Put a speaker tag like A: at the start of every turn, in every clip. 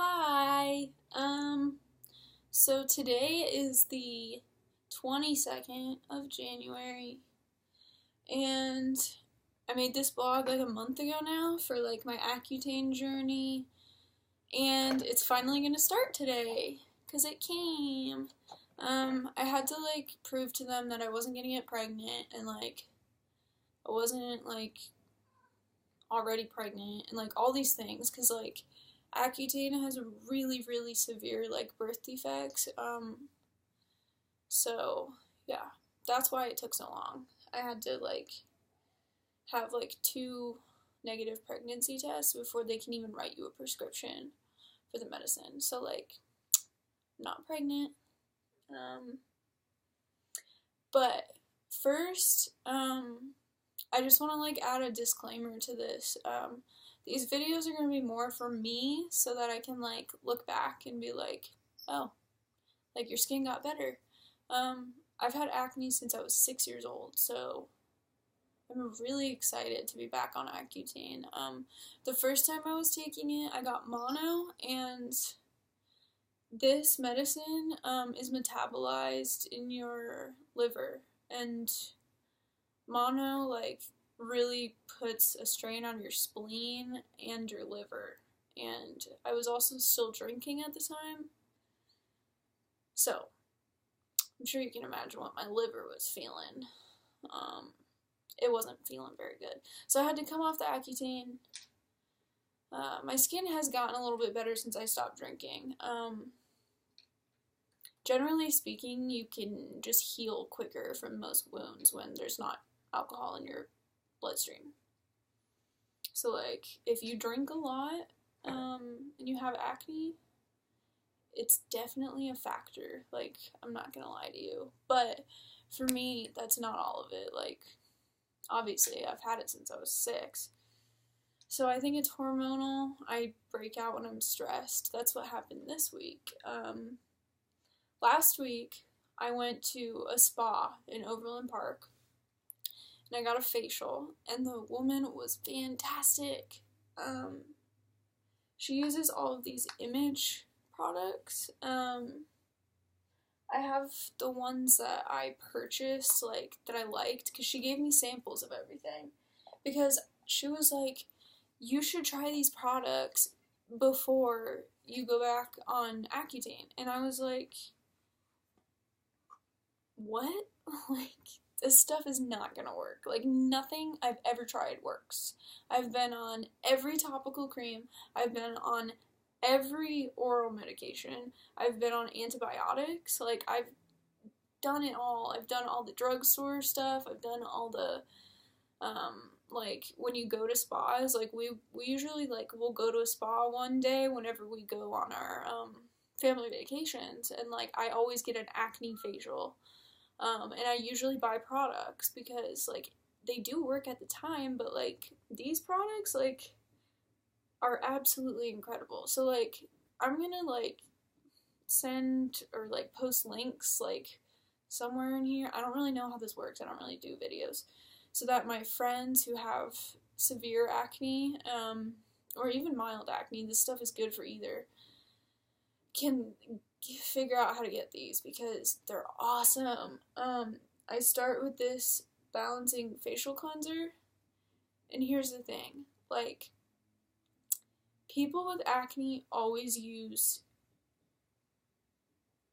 A: Hi. So today is the 22nd of January, and I made this blog like a month ago now for like my Accutane journey, and it's finally gonna start today because it came. I had to like prove to them that I wasn't gonna get pregnant and like I wasn't like already pregnant and like all these things because like Accutane has a really severe like birth defects. So yeah, that's why it took so long. I had to like have like two negative pregnancy tests before they can even write you a prescription for the medicine. So like, I'm not pregnant. Um, but first, I just want to like add a disclaimer to this. These videos are going to be more for me so that I can like look back and be like, oh, like your skin got better. I've had acne since I was 6 years old, so I'm really excited to be back on Accutane. The first time I was taking it, I got mono, and this medicine is metabolized in your liver, and mono like really puts a strain on your spleen and your liver. And I was also still drinking at the time, so I'm sure you can imagine what my liver was feeling. It wasn't feeling very good, so I had to come off the Accutane. My skin has gotten a little bit better since I stopped drinking. Generally speaking, you can just heal quicker from most wounds when there's not alcohol in your bloodstream. So like, if you drink a lot, and you have acne, it's definitely a factor. Like, I'm not gonna lie to you. But for me, that's not all of it. Like, obviously, I've had it since I was 6. So I think it's hormonal. I break out when I'm stressed. That's what happened this week. Last week, I went to a spa in Overland Park, and I got a facial, and the woman was fantastic. She uses all of these image products. I have the ones that I purchased, like, that I liked, because she gave me samples of everything. Because she was like, you should try these products before you go back on Accutane. And I was like, what? Like, this stuff is not gonna work. Like, nothing I've ever tried works. I've been on every topical cream. I've been on every oral medication. I've been on antibiotics. Like, I've done it all. I've done all the drugstore stuff. I've done all the, like, when you go to spas, like, we usually, like, we'll go to a spa one day whenever we go on our, family vacations, and, like, I always get an acne facial. And I usually buy products because, like, they do work at the time, but, like, these products, like, are absolutely incredible. So, like, I'm gonna, like, send or, like, post links, like, somewhere in here. I don't really know how this works. I don't really do videos. So that my friends who have severe acne, or even mild acne, this stuff is good for either, can figure out how to get these because they're awesome. I start with this balancing facial cleanser, and here's the thing, like, people with acne always use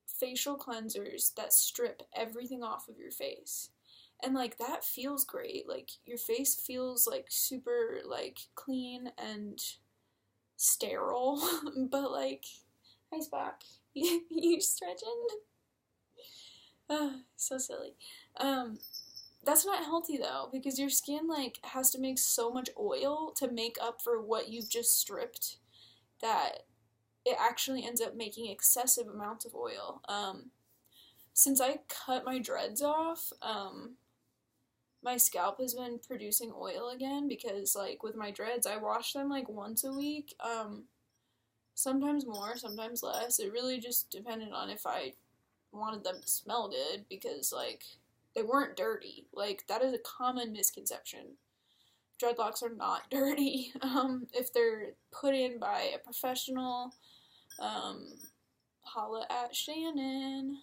A: facial cleansers that strip everything off of your face. And, like, that feels great. Like, your face feels, like, super, like, clean and sterile. But, like, hi, Spock. You stretching? Oh, so silly. That's not healthy, though, because your skin, like, has to make so much oil to make up for what you've just stripped that it actually ends up making excessive amounts of oil. Since I cut my dreads off, my scalp has been producing oil again because, like, with my dreads, I wash them, like, once a week. Sometimes more, sometimes less. It really just depended on if I wanted them to smell good because, like, they weren't dirty. Like, that is a common misconception. Dreadlocks are not dirty. If they're put in by a professional, Holla at Shannon.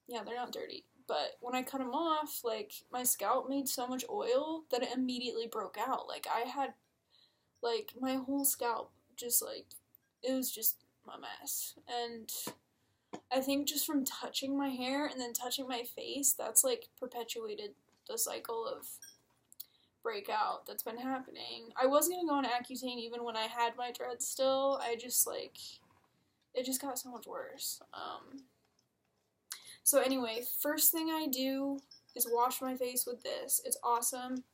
A: Yeah, they're not dirty. But when I cut them off, like, my scalp made so much oil that it immediately broke out. Like, I had, like, my whole scalp just, like, it was just a mess. And I think just from touching my hair and then touching my face, that's, like, perpetuated the cycle of breakout that's been happening. I was gonna go on Accutane even when I had my dreads still. I just, like, it just got so much worse. So anyway, first thing I do is wash my face with this. It's awesome.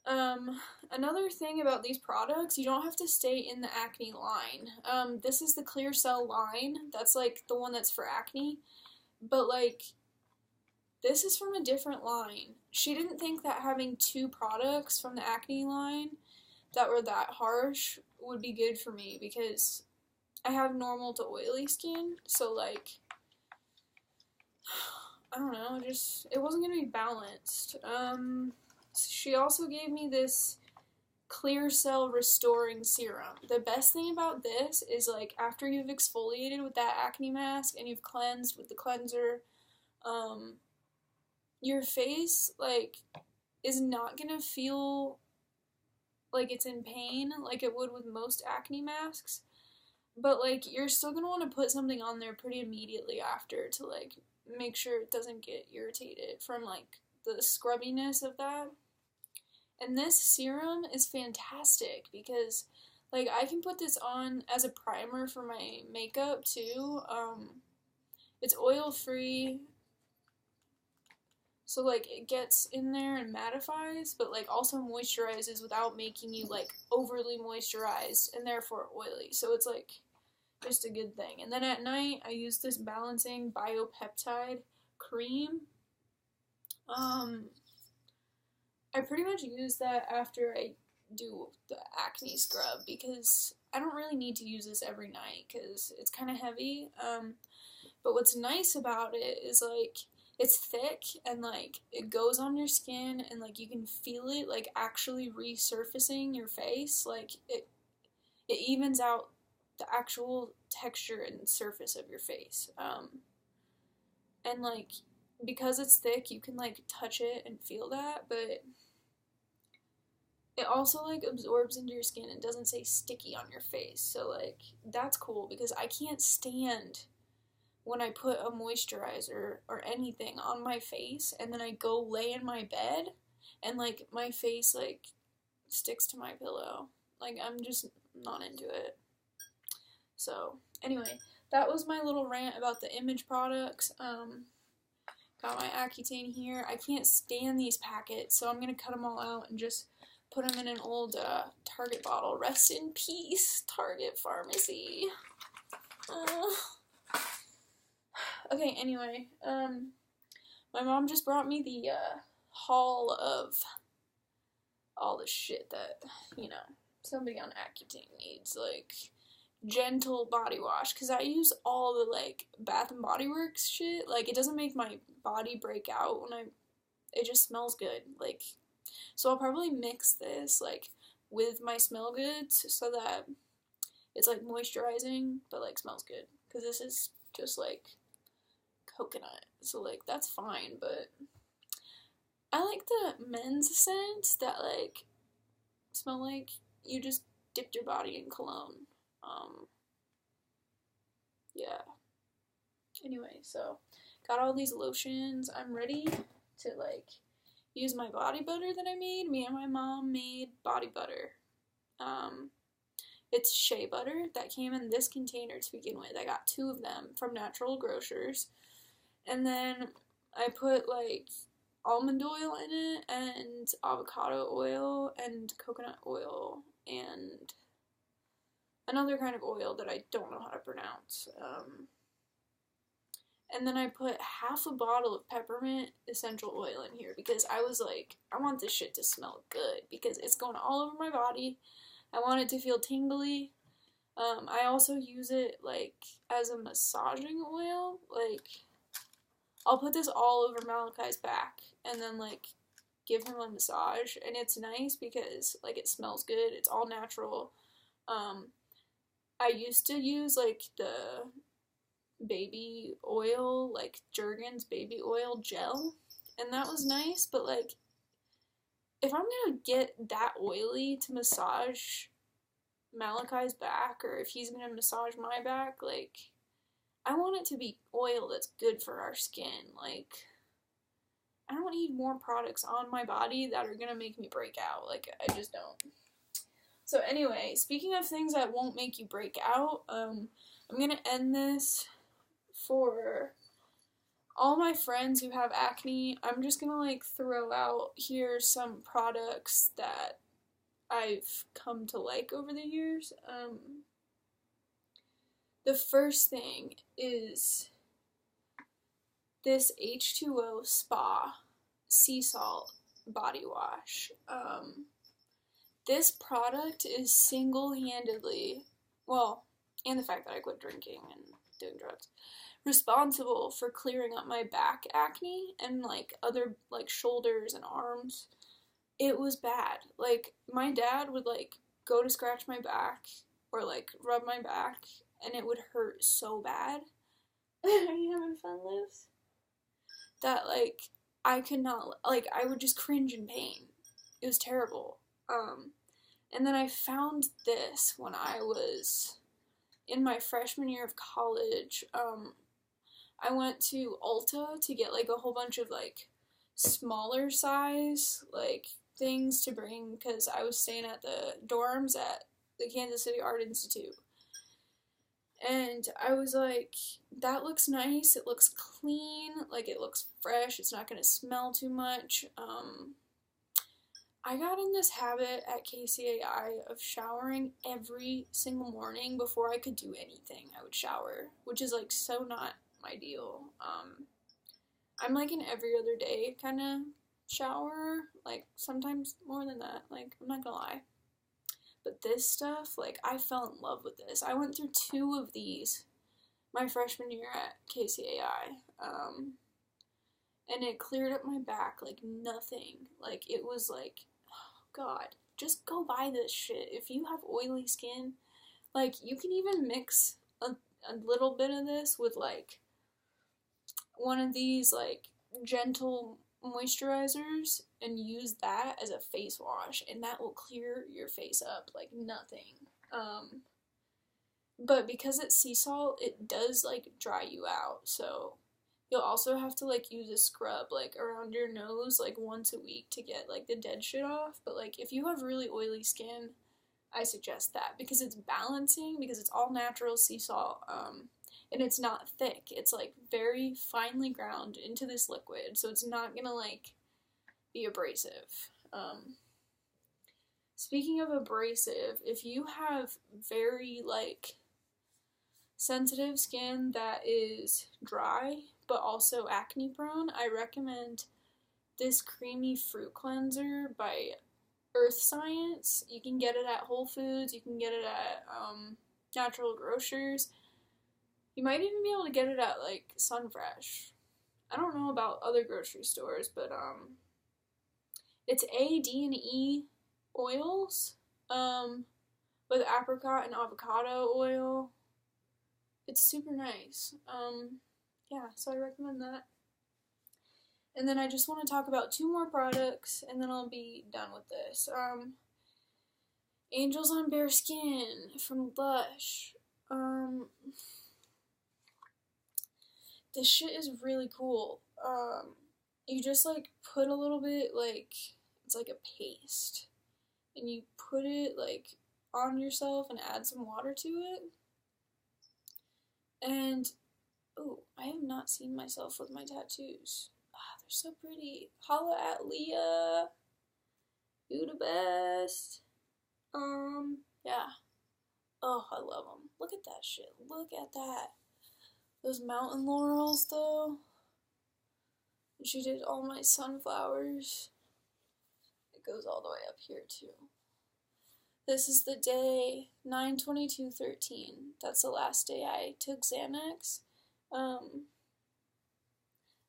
A: Another thing about these products, you don't have to stay in the acne line. This is the Clear Cell line. That's, like, the one that's for acne. But, like, this is from a different line. She didn't think that having 2 products from the acne line that were that harsh would be good for me because I have normal to oily skin, so, like, I don't know, it wasn't gonna be balanced. She also gave me this Clear Cell Restoring Serum. The best thing about this is, like, after you've exfoliated with that acne mask and you've cleansed with the cleanser, your face, like, is not gonna feel like it's in pain like it would with most acne masks, but, like, you're still gonna want to put something on there pretty immediately after to, like, make sure it doesn't get irritated from, like, the scrubbiness of that. And this serum is fantastic because, like, I can put this on as a primer for my makeup too. It's oil-free, so, like, it gets in there and mattifies, but, like, also moisturizes without making you, like, overly moisturized and therefore oily. So it's, like, just a good thing. And then at night, I use this balancing biopeptide cream. I pretty much use that after I do the acne scrub because I don't really need to use this every night because it's kind of heavy. But what's nice about it is, like, it's thick and, like, it goes on your skin and, like, you can feel it, like, actually resurfacing your face. Like, it evens out the actual texture and surface of your face. And, like, because it's thick, you can, like, touch it and feel that, but it also, like, absorbs into your skin and doesn't stay sticky on your face. So, like, that's cool because I can't stand when I put a moisturizer or anything on my face and then I go lay in my bed and, like, my face, like, sticks to my pillow. Like, I'm just not into it. So, anyway, that was my little rant about the Image products. Got my Accutane here. I can't stand these packets, so I'm going to cut them all out and just put them in an old Target bottle. Rest in peace, Target Pharmacy. Okay, anyway, my mom just brought me the haul of all the shit that, you know, somebody on Accutane needs, like gentle body wash, because I use all the, like, Bath and Body Works shit. Like, it doesn't make my body break out when it just smells good, like, so I'll probably mix this, like, with my smell goods so that it's, like, moisturizing, but, like, smells good, because this is just, like, coconut, so, like, that's fine, but I like the men's scent that, like, smell like you just dipped your body in cologne. Yeah. Anyway, so, got all these lotions. I'm ready to, like, use my body butter that I made. Me and my mom made body butter. It's shea butter that came in this container to begin with. I got 2 of them from Natural Grocers. And then I put, like, almond oil in it, and avocado oil, and coconut oil, and another kind of oil that I don't know how to pronounce. And then I put half a bottle of peppermint essential oil in here because I was like, I want this shit to smell good because it's going all over my body. I want it to feel tingly. I also use it, like, as a massaging oil. Like, I'll put this all over Malachi's back and then, like, give him a massage. And it's nice because, like, it smells good. It's all natural. I used to use, like, the baby oil, like, Jergens baby oil gel, and that was nice, but, like, if I'm gonna get that oily to massage Malachi's back, or if he's gonna massage my back, like, I want it to be oil that's good for our skin. Like, I don't need more products on my body that are gonna make me break out. Like, I just don't. So anyway, speaking of things that won't make you break out, I'm gonna end this for all my friends who have acne. I'm just gonna, like, throw out here some products that I've come to like over the years. The first thing is this H2O Spa sea salt body wash. This product is single-handedly, well, and the fact that I quit drinking and doing drugs, responsible for clearing up my back acne and, like, other, like, shoulders and arms. It was bad. Like, my dad would, like, go to scratch my back or, like, rub my back, and it would hurt so bad. Are you having fun, Liz? That, like, I could not, like, I would just cringe in pain. It was terrible. And then I found this when I was in my freshman year of college. I went to Ulta to get, like, a whole bunch of, like, smaller size, like, things to bring, because I was staying at the dorms at the Kansas City Art Institute. And I was like, that looks nice, it looks clean, like, it looks fresh, it's not gonna smell too much. I got in this habit at KCAI of showering every single morning before I could do anything. I would shower, which is, like, so not my deal. I'm, like, an every other day kind of shower, like, sometimes more than that, like, I'm not gonna lie. But this stuff, like, I fell in love with this. I went through 2 of these my freshman year at KCAI, and it cleared up my back like nothing. Like, it was like, oh God, just go buy this shit. If you have oily skin, like, you can even mix a little bit of this with, like, one of these, like, gentle moisturizers and use that as a face wash, and that will clear your face up like nothing. But because it's sea salt, it does, like, dry you out, so you'll also have to, like, use a scrub, like, around your nose, like, once a week to get, like, the dead shit off. But, like, if you have really oily skin, I suggest that, because it's balancing, because it's all natural sea salt, and it's not thick. It's, like, very finely ground into this liquid, so it's not gonna, like, be abrasive. Speaking of abrasive, if you have very, like, sensitive skin that is dry, but also acne prone, I recommend this creamy fruit cleanser by Earth Science. You can get it at Whole Foods, you can get it at, Natural Grocers. You might even be able to get it at, like, Sunfresh. I don't know about other grocery stores, but, it's A, D, and E oils, with apricot and avocado oil. It's super nice. Yeah, so I recommend that. And then I just want to talk about 2 more products, and then I'll be done with this. Angels on Bare Skin from Lush. This shit is really cool. You just, like, put a little bit, like, it's like a paste, and you put it, like, on yourself and add some water to it. And, oh, I have not seen myself with my tattoos. Ah, they're so pretty. Holla at Leah. You the best. Yeah. Oh, I love them. Look at that shit. Look at that. Those mountain laurels, though. She did all my sunflowers. It goes all the way up here, too. This is the day 9/22/13. That's the last day I took Xanax.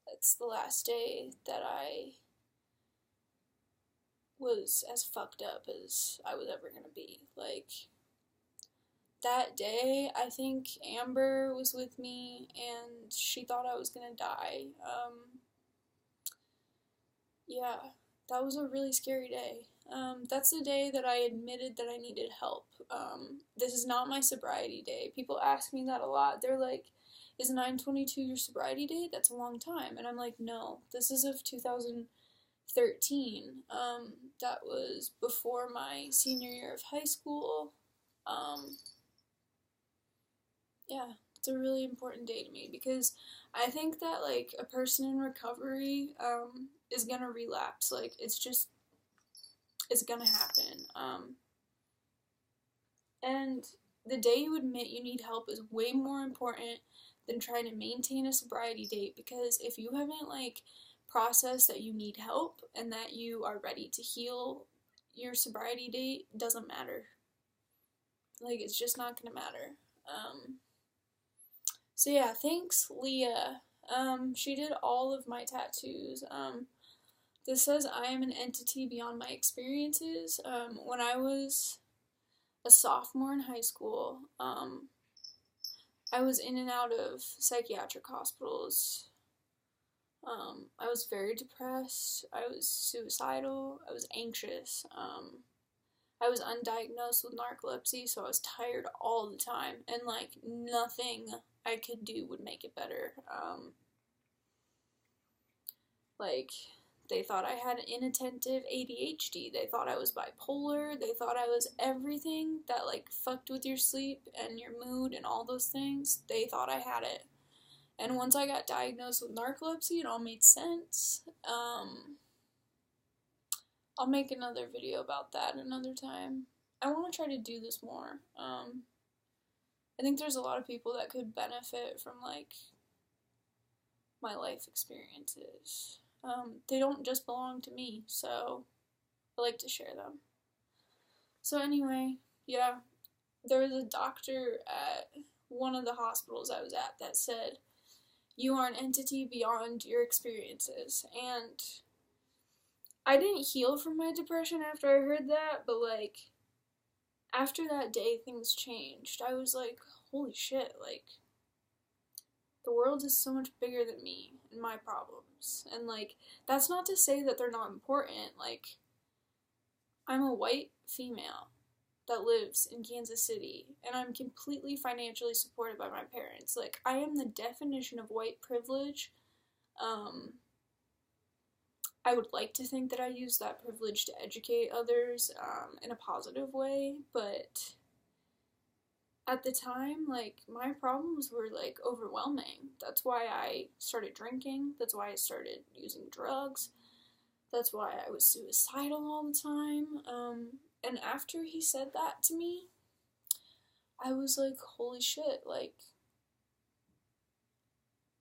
A: That's the last day that I was as fucked up as I was ever gonna be. Like, that day, I think Amber was with me, and she thought I was gonna die. Yeah, that was a really scary day. That's the day that I admitted that I needed help. This is not my sobriety day. People ask me that a lot. They're like, is 9/22 your sobriety date? That's a long time. And I'm like, no, this is of 2013. That was before my senior year of high school. Yeah, it's a really important day to me because I think that like a person in recovery is gonna relapse. Like it's gonna happen. And the day you admit you need help is way more important than trying to maintain a sobriety date, because if you haven't like processed that you need help and that you are ready to heal, your sobriety date doesn't matter. Like it's just not gonna matter. So yeah, thanks Leah. She did all of my tattoos. This says I am an entity beyond my experiences. When I was a sophomore in high school, I was in and out of psychiatric hospitals. I was very depressed. I was suicidal. I was anxious. I was undiagnosed with narcolepsy, so I was tired all the time, and like nothing I could do would make it better. Like they thought I had inattentive ADHD. They thought I was bipolar. They thought I was everything that like fucked with your sleep and your mood and all those things. They thought I had it. And once I got diagnosed with narcolepsy, it all made sense. I'll make another video about that another time. I want to try to do this more. I think there's a lot of people that could benefit from like my life experiences. They don't just belong to me, so I like to share them. So anyway, yeah, there was a doctor at one of the hospitals I was at that said, you are an entity beyond your experiences. And I didn't heal from my depression after I heard that, but like after that day things changed. I was like, holy shit, like the world is so much bigger than me and my problems. And like that's not to say that they're not important. Like I'm a white female that lives in Kansas City, and I'm completely financially supported by my parents. Like I am the definition of white privilege. I would like to think that I use that privilege to educate others in a positive way, but at the time, like, my problems were, like, overwhelming. That's why I started drinking. That's why I started using drugs. That's why I was suicidal all the time. And after he said that to me, I was like, holy shit, like,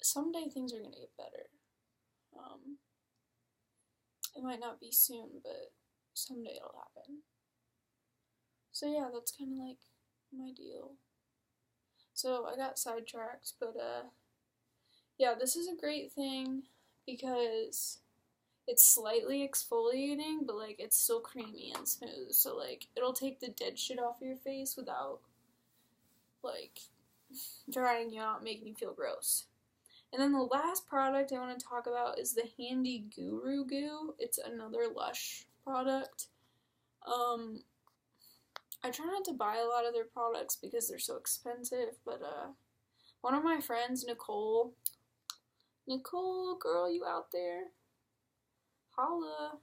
A: someday things are gonna get better. It might not be soon, but someday it'll happen. So yeah, that's kind of like my deal. So I got sidetracked, but yeah, this is a great thing because it's slightly exfoliating, but like it's still creamy and smooth. So like it'll take the dead shit off your face without like drying you out, making you feel gross. And then the last product I want to talk about is the Handy Guru Goo. It's another Lush product. I try not to buy a lot of their products because they're so expensive, but one of my friends, Nicole, girl, you out there? Holla.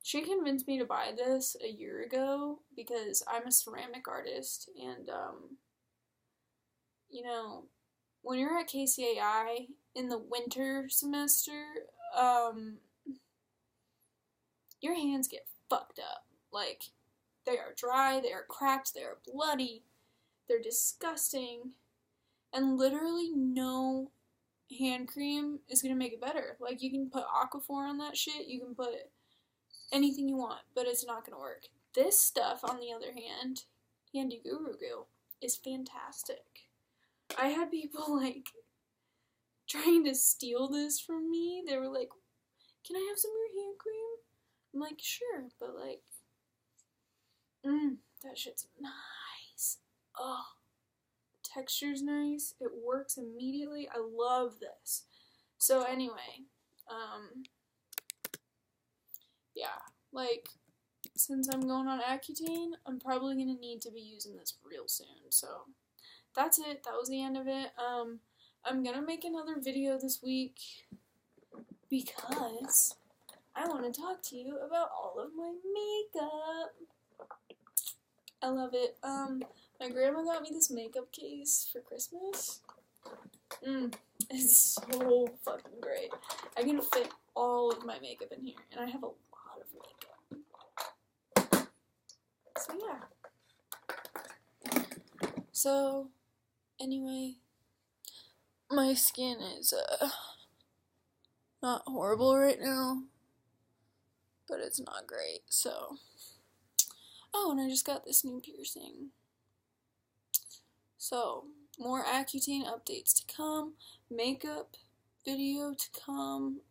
A: She convinced me to buy this a year ago because I'm a ceramic artist, and you know, when you're at KCAI in the winter semester, your hands get fucked up. Like, they are dry, they are cracked, they are bloody, they're disgusting, and literally no hand cream is gonna make it better. Like, you can put Aquaphor on that shit, you can put anything you want, but it's not gonna work. This stuff, on the other hand, Handy Guru Goo, is fantastic. I had people, like, trying to steal this from me. They were like, can I have some of your hand cream? I'm like, sure, but, like, That shit's nice. Oh, the texture's nice. It works immediately. I love this. So anyway, yeah, like, since I'm going on Accutane, I'm probably going to need to be using this real soon. So that's it. That was the end of it. I'm going to make another video this week because I want to talk to you about all of my makeup. I love it. My grandma got me this makeup case for Christmas. It's so fucking great. I can fit all of my makeup in here, and I have a lot of makeup. So yeah. So anyway, my skin is not horrible right now, but it's not great. So, oh, and I just got this new piercing. So, more Accutane updates to come, makeup video to come,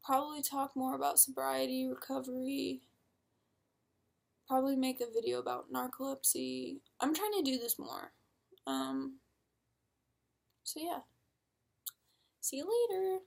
A: probably talk more about sobriety, recovery, probably make a video about narcolepsy. I'm trying to do this more. So yeah. See you later.